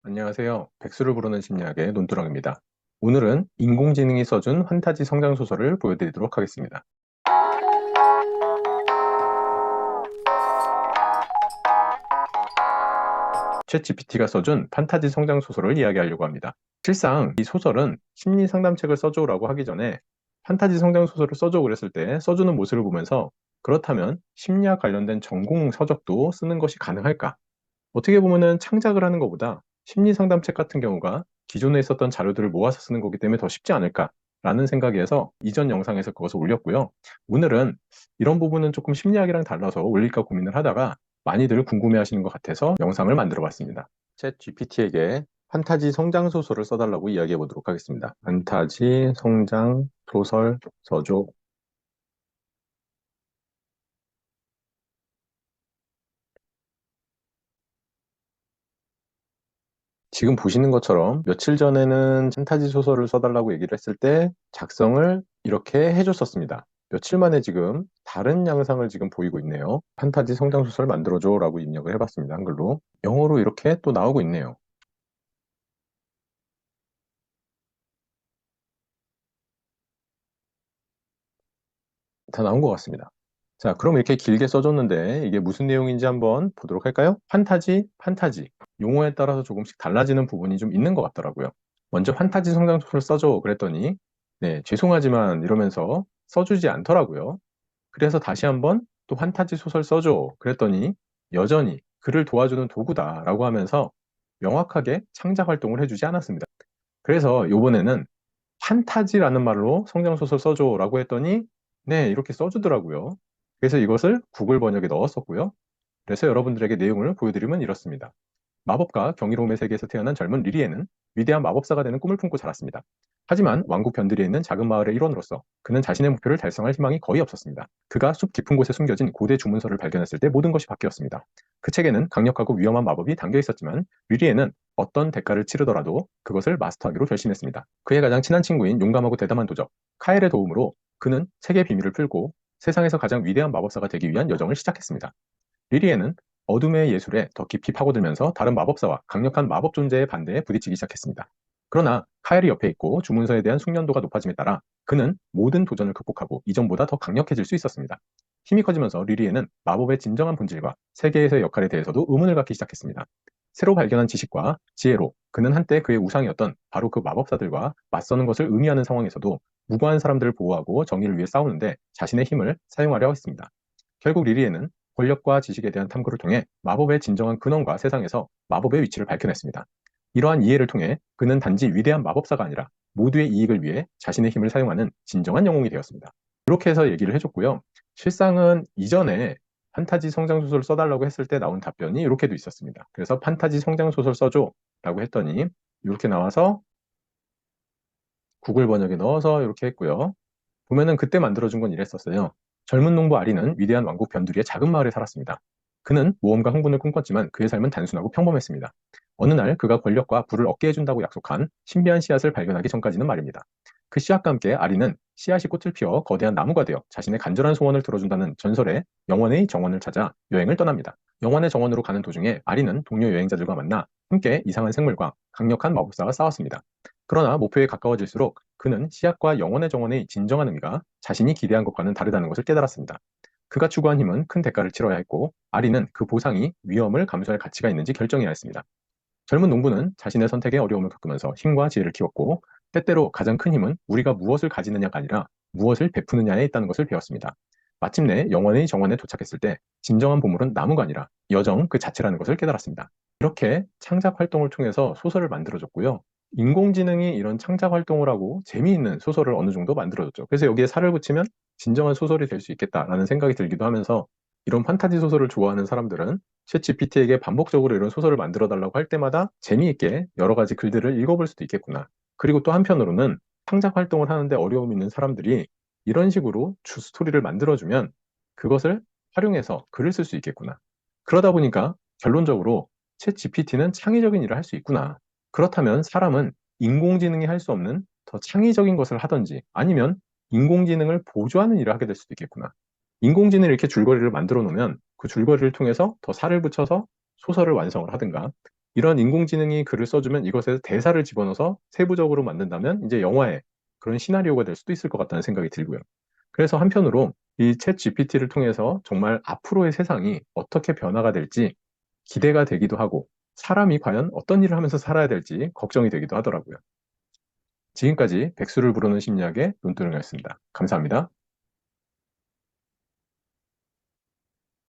안녕하세요. 백수를 부르는 심리학의 논두렁입니다. 오늘은 인공지능이 써준 환타지 성장소설을 보여드리도록 하겠습니다. 챗GPT가 써준 판타지 성장소설을 이야기하려고 합니다. 실상 이 소설은 심리 상담책을 써줘라고 하기 전에 판타지 성장소설을 써줘 그랬을 때 써주는 모습을 보면서 그렇다면 심리학 관련된 전공 서적도 쓰는 것이 가능할까? 어떻게 보면은 창작을 하는 것보다 심리 상담책 같은 경우가 기존에 있었던 자료들을 모아서 쓰는 거기 때문에 더 쉽지 않을까라는 생각에서 이전 영상에서 그것을 올렸고요. 오늘은 이런 부분은 조금 심리학이랑 달라서 올릴까 고민을 하다가 많이들 궁금해하시는 것 같아서 영상을 만들어 봤습니다. 챗 GPT에게 판타지 성장 소설을 써달라고 이야기해 보도록 하겠습니다. 판타지 성장 소설 서조. 지금 보시는 것처럼 며칠 전에는 판타지 소설을 써달라고 얘기를 했을 때 작성을 이렇게 해줬었습니다. 며칠 만에 지금 다른 양상을 지금 보이고 있네요. 판타지 성장소설 만들어줘 라고 입력을 해봤습니다. 한글로. 영어로 이렇게 또 나오고 있네요. 다 나온 것 같습니다. 자, 그럼 이렇게 길게 써줬는데 이게 무슨 내용인지 한번 보도록 할까요? 판타지. 용어에 따라서 조금씩 달라지는 부분이 좀 있는 것 같더라고요. 먼저 판타지 성장소설 써줘 그랬더니 네, 죄송하지만 이러면서 써주지 않더라고요. 그래서 다시 한번 또 판타지 소설 써줘 그랬더니 여전히 그를 도와주는 도구다라고 하면서 명확하게 창작 활동을 해주지 않았습니다. 그래서 요번에는 판타지라는 말로 성장소설 써줘라고 했더니 네, 이렇게 써주더라고요. 그래서 이것을 구글 번역에 넣었었고요. 그래서 여러분들에게 내용을 보여드리면 이렇습니다. 마법과 경이로움의 세계에서 태어난 젊은 리리에는 위대한 마법사가 되는 꿈을 품고 자랐습니다. 하지만 왕국 변두리에 있는 작은 마을의 일원으로서 그는 자신의 목표를 달성할 희망이 거의 없었습니다. 그가 숲 깊은 곳에 숨겨진 고대 주문서를 발견했을 때 모든 것이 바뀌었습니다. 그 책에는 강력하고 위험한 마법이 담겨 있었지만 리리에는 어떤 대가를 치르더라도 그것을 마스터하기로 결심했습니다. 그의 가장 친한 친구인 용감하고 대담한 도적 카엘의 도움으로 그는 책의 비밀을 풀고 세상에서 가장 위대한 마법사가 되기 위한 여정을 시작했습니다. 리리에는 어둠의 예술에 더 깊이 파고들면서 다른 마법사와 강력한 마법 존재의 반대에 부딪히기 시작했습니다. 그러나 카엘이 옆에 있고 주문서에 대한 숙련도가 높아짐에 따라 그는 모든 도전을 극복하고 이전보다 더 강력해질 수 있었습니다. 힘이 커지면서 리리에는 마법의 진정한 본질과 세계에서의 역할에 대해서도 의문을 갖기 시작했습니다. 새로 발견한 지식과 지혜로 그는 한때 그의 우상이었던 바로 그 마법사들과 맞서는 것을 의미하는 상황에서도 무고한 사람들을 보호하고 정의를 위해 싸우는데 자신의 힘을 사용하려 했습니다. 결국 리리에는 권력과 지식에 대한 탐구를 통해 마법의 진정한 근원과 세상에서 마법의 위치를 밝혀냈습니다. 이러한 이해를 통해 그는 단지 위대한 마법사가 아니라 모두의 이익을 위해 자신의 힘을 사용하는 진정한 영웅이 되었습니다. 이렇게 해서 얘기를 해줬고요. 실상은 이전에 판타지 성장소설 써달라고 했을 때 나온 답변이 이렇게도 있었습니다. 그래서 판타지 성장소설 써줘 라고 했더니 이렇게 나와서 구글 번역에 넣어서 이렇게 했고요. 보면은 그때 만들어준 건 이랬었어요. 젊은 농부 아리는 위대한 왕국 변두리의 작은 마을에 살았습니다. 그는 모험과 흥분을 꿈꿨지만 그의 삶은 단순하고 평범했습니다. 어느 날 그가 권력과 부를 얻게 해준다고 약속한 신비한 씨앗을 발견하기 전까지는 말입니다. 그 씨앗과 함께 아리는 씨앗이 꽃을 피워 거대한 나무가 되어 자신의 간절한 소원을 들어준다는 전설의 영원의 정원을 찾아 여행을 떠납니다. 영원의 정원으로 가는 도중에 아리는 동료 여행자들과 만나 함께 이상한 생물과 강력한 마법사와 싸웠습니다. 그러나 목표에 가까워질수록 그는 씨앗과 영혼의 정원의 진정한 의미가 자신이 기대한 것과는 다르다는 것을 깨달았습니다. 그가 추구한 힘은 큰 대가를 치러야 했고 아리는 그 보상이 위험을 감수할 가치가 있는지 결정해야 했습니다. 젊은 농부는 자신의 선택에 어려움을 겪으면서 힘과 지혜를 키웠고 때때로 가장 큰 힘은 우리가 무엇을 가지느냐가 아니라 무엇을 베푸느냐에 있다는 것을 배웠습니다. 마침내 영원의 정원에 도착했을 때 진정한 보물은 나무가 아니라 여정 그 자체라는 것을 깨달았습니다. 이렇게 창작 활동을 통해서 소설을 만들어줬고요. 인공지능이 이런 창작 활동을 하고 재미있는 소설을 어느 정도 만들어줬죠. 그래서 여기에 살을 붙이면 진정한 소설이 될 수 있겠다라는 생각이 들기도 하면서 이런 판타지 소설을 좋아하는 사람들은 챗GPT에게 반복적으로 이런 소설을 만들어 달라고 할 때마다 재미있게 여러 가지 글들을 읽어볼 수도 있겠구나. 그리고 또 한편으로는 창작 활동을 하는데 어려움이 있는 사람들이 이런 식으로 주 스토리를 만들어주면 그것을 활용해서 글을 쓸 수 있겠구나. 그러다 보니까 결론적으로 챗GPT는 창의적인 일을 할 수 있구나. 그렇다면 사람은 인공지능이 할 수 없는 더 창의적인 것을 하든지 아니면 인공지능을 보조하는 일을 하게 될 수도 있겠구나. 인공지능을 이렇게 줄거리를 만들어 놓으면 그 줄거리를 통해서 더 살을 붙여서 소설을 완성을 하든가 이런 인공지능이 글을 써주면 이것에 대사를 집어넣어서 세부적으로 만든다면 이제 영화의 그런 시나리오가 될 수도 있을 것 같다는 생각이 들고요. 그래서 한편으로 이 챗 GPT를 통해서 정말 앞으로의 세상이 어떻게 변화가 될지 기대가 되기도 하고 사람이 과연 어떤 일을 하면서 살아야 될지 걱정이 되기도 하더라고요. 지금까지 백수를 부르는 심리학의 논두렁이었습니다. 감사합니다.